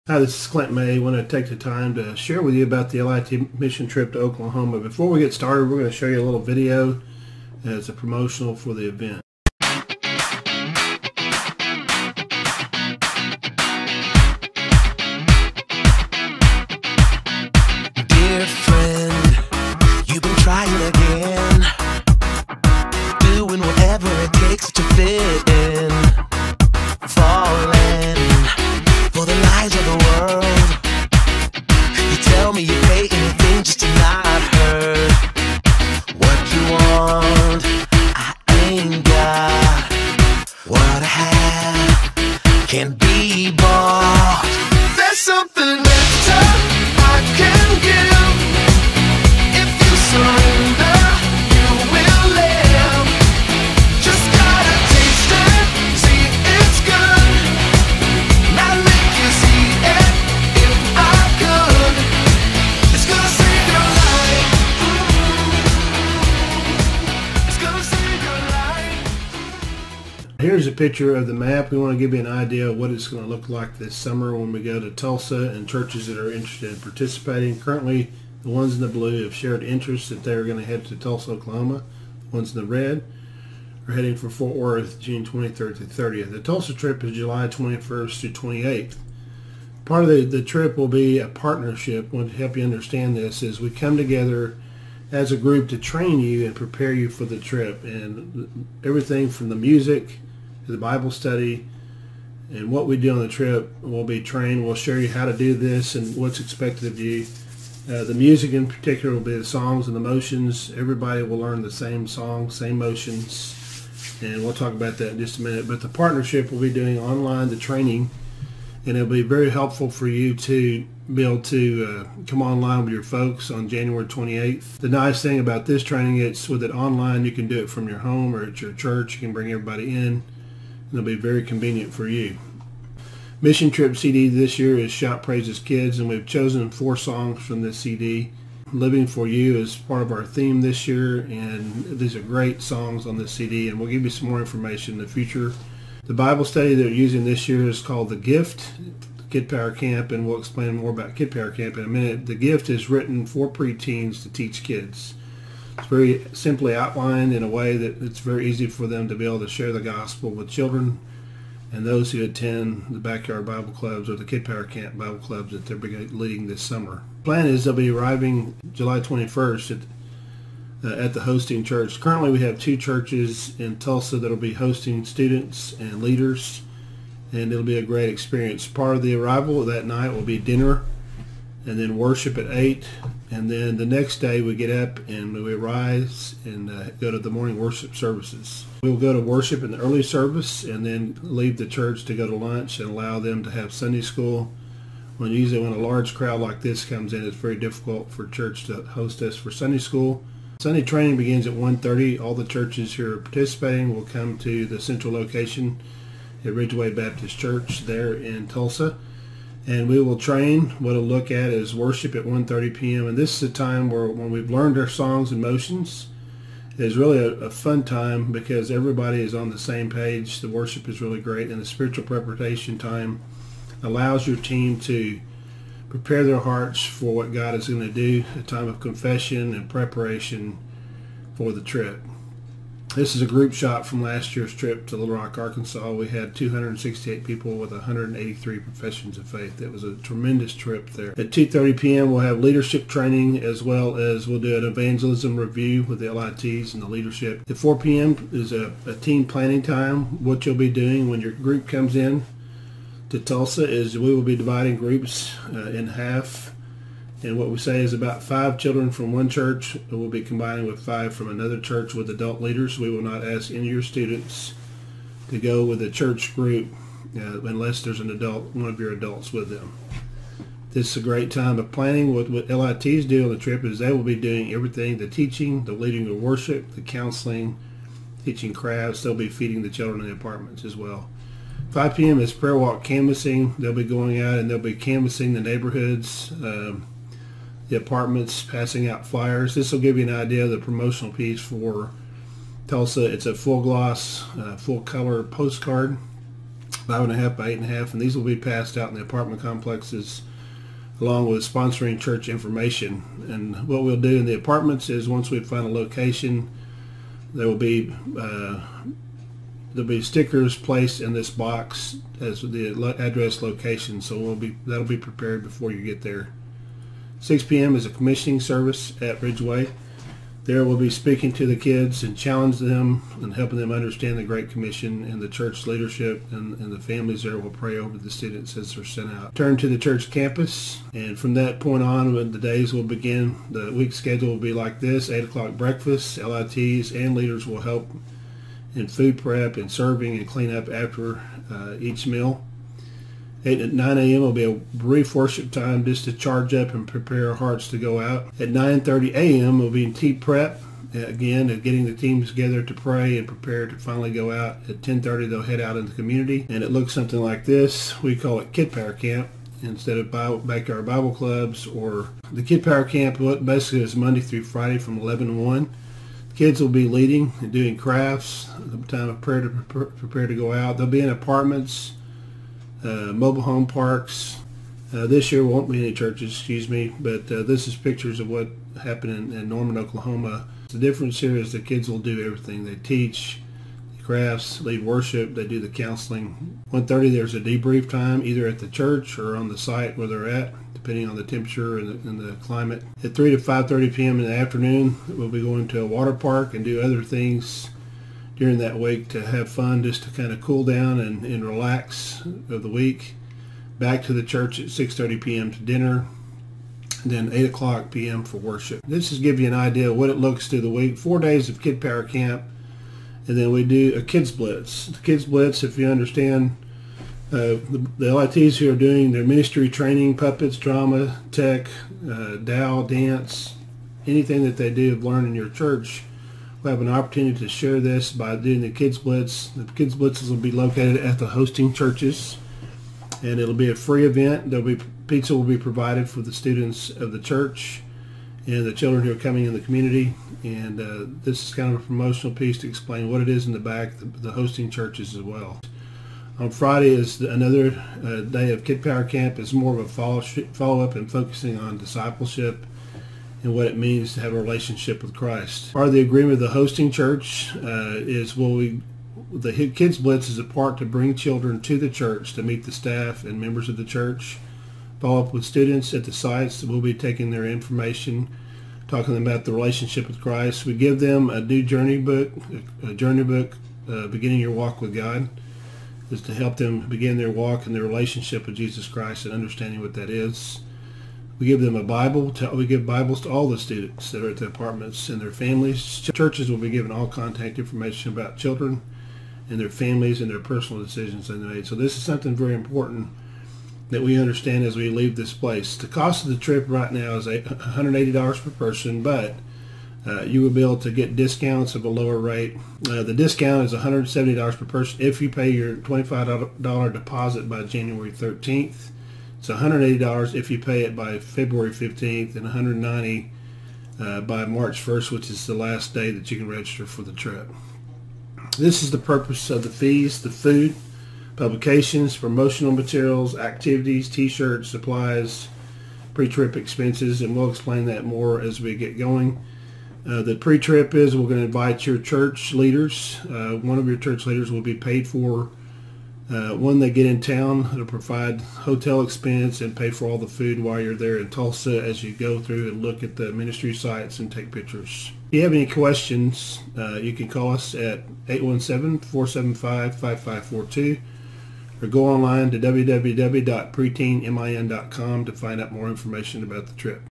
Hi, this is Clint May. I want to take the time to share with you about the LIT mission trip to Oklahoma. Before we get started, we're going to show you a little video as a promotional for the event. Dear friend, you've been trying again, doing whatever it takes to fit in, falling for the lies of the world. You tell me you'd pay anything just to not hurt what you want. I ain't got what I have, can't be bought. There's something better I can give. If you surrender, you will live. Just gotta taste it, see it's good. I'd make you see it if I could. It's gonna save your life. It's gonna save your life. Here's a picture of the map. We want to give you an idea of what it's going to look like this summer when we go to Tulsa, and churches that are interested in participating. Currently, the ones in the blue have shared interest that they're going to head to Tulsa, Oklahoma. The ones in the red are heading for Fort Worth June 23rd through 30th. The Tulsa trip is July 21st through 28th. Part of the trip will be a partnership. I want to help you understand this is we come together as a group to train you and prepare you for the trip, and everything from the music to the Bible study and what we do on the trip will be trained. We'll show you how to do this and what's expected of you. The music in particular will be the songs and the motions. Everybody will learn the same songs, same motions, and we'll talk about that in just a minute. But the partnership will be doing online the training, and it'll be very helpful for you to be able to come online with your folks on January 28th. The nice thing about this training, it's with it online, you can do it from your home or at your church. You can bring everybody in. It'll be very convenient for you. Mission Trip CD this year is Shout Praises Kids, and we've chosen 4 songs from this CD. Living for You is part of our theme this year, and these are great songs on this CD, and we'll give you some more information in the future. The Bible study they're using this year is called The Gift, Kid Power Camp, and we'll explain more about Kid Power Camp in a minute. The Gift is written for preteens to teach kids. It's very simply outlined in a way that it's very easy for them to be able to share the gospel with children and those who attend the Backyard Bible Clubs or the Kid Power Camp Bible Clubs that they're leading this summer. The plan is they'll be arriving July 21st at the hosting church. Currently we have 2 churches in Tulsa that will be hosting students and leaders, and it'll be a great experience. Part of the arrival that night will be dinner and then worship at 8, and then the next day we get up and we rise and go to the morning worship services. We will go to worship in the early service and then leave the church to go to lunch and allow them to have Sunday school. Usually when a large crowd like this comes in, it's very difficult for church to host us for Sunday school. Sunday training begins at 1:30. All the churches who are participating will come to the central location at Ridgeway Baptist Church there in Tulsa, and we will train. What we'll look at is worship at 1:30 p.m. And this is a time where when we've learned our songs and motions, it's really a fun time because everybody is on the same page. The worship is really great, and the spiritual preparation time allows your team to prepare their hearts for what God is going to do, a time of confession and preparation for the trip. This is a group shot from last year's trip to Little Rock, Arkansas. We had 268 people with 183 professions of faith. It was a tremendous trip there. At 2:30 p.m. we'll have leadership training, as well as we'll do an evangelism review with the LITs and the leadership. At 4 p.m. is a team planning time. What you'll be doing when your group comes in to Tulsa is we will be dividing groups in half. And what we say is about 5 children from one church will be combining with 5 from another church with adult leaders. We will not ask any of your students to go with a church group unless there's one of your adults with them. This is a great time of planning. What LITs do on the trip is they will be doing everything, the teaching, the leading of worship, the counseling, teaching crafts. They'll be feeding the children in the apartments as well. 5 p.m. is prayer walk canvassing. They'll be going out and they'll be canvassing the neighborhoods, the apartments, passing out flyers. This will give you an idea of the promotional piece for Tulsa. It's a full gloss, full color postcard 5.5 by 8.5, and these will be passed out in the apartment complexes along with sponsoring church information. And what we'll do in the apartments is, once we find a location, there'll be stickers placed in this box as the address location, so that'll be prepared before you get there. 6 p.m. is a commissioning service at Ridgeway. There we'll be speaking to the kids and challenge them and helping them understand the Great Commission, and the church leadership and the families there will pray over the students as they're sent out. Turn to the church campus, and from that point on, when the days will begin, the week schedule will be like this: 8 o'clock breakfast. LITs and leaders will help in food prep and serving and clean up after each meal. 9 a.m. will be a brief worship time just to charge up and prepare our hearts to go out. At 9:30 a.m. will be tea prep, again, getting the teams together to pray and prepare to finally go out. At 10:30 they'll head out into the community, and it looks something like this. We call it Kid Power Camp instead of backyard Bible clubs. Or the Kid Power Camp, what basically is Monday through Friday from 11 to 1. Kids will be leading and doing crafts, the time of prayer to prepare to go out. They'll be in apartments, mobile home parks. This year won't be any churches, but this is pictures of what happened in Norman, Oklahoma. The difference here is the kids will do everything. They teach crafts, lead worship, they do the counseling. 1:30 there's a debrief time, either at the church or on the site where they're at, depending on the temperature and the climate. At 3 to 5:30 p.m. in the afternoon, we'll be going to a water park and do other things during that week to have fun, just to kind of cool down and relax of the week. Back to the church at 6:30 p.m. to dinner, and then 8 o'clock p.m. for worship. This is give you an idea of what it looks through the week. 4 days of Kid Power Camp, and then we do a Kids Blitz. The Kids Blitz, if you understand, the LITs who are doing their ministry training, puppets, drama, tech, DAO, dance, anything that they do of learn in your church, we'll have an opportunity to share this by doing the Kids Blitz. The Kids Blitzes will be located at the hosting churches, and it'll be a free event. Pizza will be provided for the students of the church and the children who are coming in the community. And this is kind of a promotional piece to explain what it is in the back, the hosting churches as well. On Friday is another day of Kid Power Camp. It's more of a follow-up and focusing on discipleship and what it means to have a relationship with Christ. Part of the agreement of the hosting church is the Kids Blitz is a part to bring children to the church to meet the staff and members of the church, follow up with students at the sites that will be taking their information, talking about the relationship with Christ. We give them a new journey book, Beginning Your Walk with God, is to help them begin their walk and their relationship with Jesus Christ and understanding what that is. We give them a Bible. We give Bibles to all the students that are at the apartments and their families. Churches will be given all contact information about children and their families and their personal decisions they made. So this is something very important that we understand as we leave this place. The cost of the trip right now is $180 per person, but you will be able to get discounts of a lower rate. The discount is $170 per person if you pay your $25 deposit by January 13th. It's $180 if you pay it by February 15th, and $190 by March 1st, which is the last day that you can register for the trip. This is the purpose of the fees: the food, publications, promotional materials, activities, t-shirts, supplies, pre-trip expenses, and we'll explain that more as we get going. The pre-trip is we're going to invite your church leaders. One of your church leaders will be paid for when they get in town. It'll provide hotel expense and pay for all the food while you're there in Tulsa as you go through and look at the ministry sites and take pictures. If you have any questions, you can call us at 817-475-5542 or go online to www.preteenmin.com to find out more information about the trip.